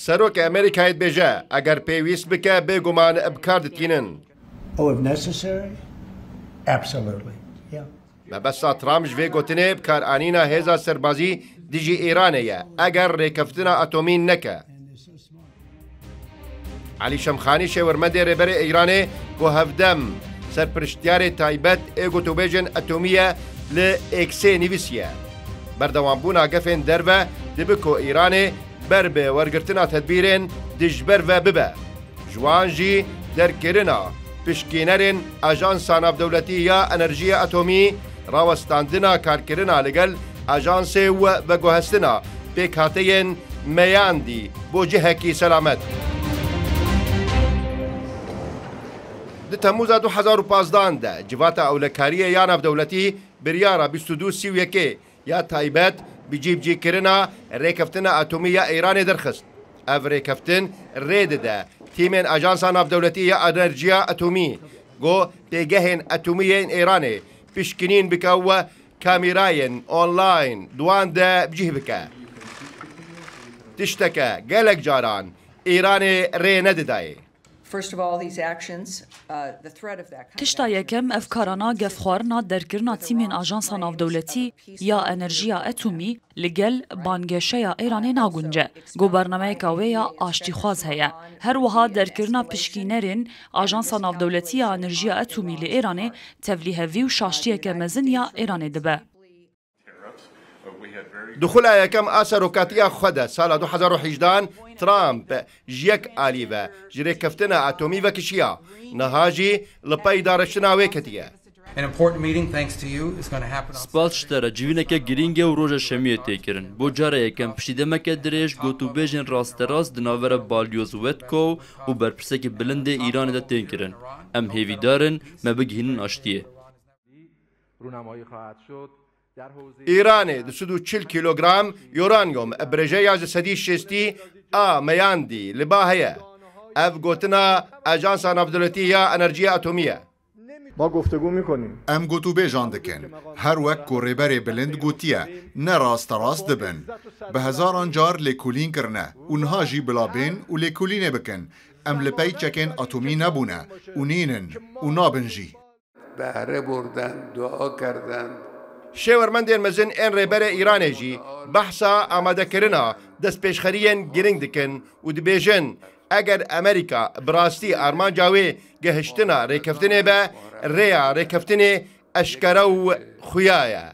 سەرۆک ئەمریکایت بێژە ئەگەر پێویست بکە بێگومان بکاردتینن. مەبەستا ترامپ ژێ گوتنێ بکارانینە هێزا سەربازی دژی ئێرانەیە ئەگەر ڕێکەفتنە ئەتۆمی نەکە. علی شەمخانی شێوەرمەندێ رێبەرێ ئەیرانێ بۆ هەفدەم سەرپرشتیارێ تایبەت ئێگوتوبێژن ئەتۆمیە لە ئێکسێ نویسیە. بەردەوامبوونا گەفێن دەربە دبکۆ ئیرانێ بەر بێ وەرگرتنا تەدبیرێن دژبەرڤە ببە. جوانژی دەرکردنا پشکینەرێن ئاژانسا ناودەوڵەتی یا ئەنەرژیە ئەتۆمی ڕاوەستاندنا کارکردنا لەگەل ئاژانسێ و بەگوهستنا پێکهاتەیەن مەیاندی بۆ جهەکی سەلامەت. Di Temmûza 2015 de civata ewlekariyê ya navdewletî biryara 22 ya taybet bi cîbcîkirina rêkeftina atomî ya Îranê derxist. Ev rêkeftin rê dide tîmên Ajansa Navdewletî ya Enerjiya Atomî got pêgehên atomîyên Îranê pişkinîn bike we kamîrayên online duan de bicih bike. Tişteke gelek caran Îranê rê nedidayê. تشتا یەکەم ئەف کارانە گەفخوارنا دەرکردنا تیمên ئاژانسا ناودەوڵەتی یا ئەنەرژیە ئەتۆمی لەگەل بانگێشەیە ئێرانê ناگونجە. گۆبەرنامەیەکە wê ya aştîxwaz heye. Her wiha derkirina pişkînerên Ajansa Navdewletî ya Enerjiya Etomî li Îranê tevlîhevî û şaştiyeke mezin ya Îranê dibe. دخولا یەکەم ئا سەرۆکاتیە خودە ساڵا 2018 ترامپ ji yek alî ve ji rêkeftina atomî vekişiya niha jî li pey dareştina wê ketiye. Spas ji te re civîneke girîng û roja şemiyê têkirin. Bo cara yekem piştîdemeke dirêj gotûbêjên rasterast di navbera Balyoz Wetkov û berpirsekê bilindê Îranê de tên kirin. Em hêvîdarin me bigihînin aştiyê. Îranê 240 kilogram uranyum birêjeya ji sedî şêstî a meyandî li ba heye. Ev gotina Ajansa Navdewletî ya Enerjiya Atomî ye. Em gotûbêjan dikin. Her wek ku rêberê bilind gotiye ne rasterast dibin. Bi hezaran car lêkolîn kirine û niha jî bilabên û lêkolînê bikin. Em li pey çekên atomî nebûne û nînin û nabin jî. Behre burdan, dua kardan. Şêwermendên mezin ên rêberê Îranê jî behsa amadekirina destpêşxeriyên giring dikin û dibêjin eger Amerîka bi rastî armanca wê gihiştina rêkeftinê be rêya rêkeftinê eşkere û xuya ye.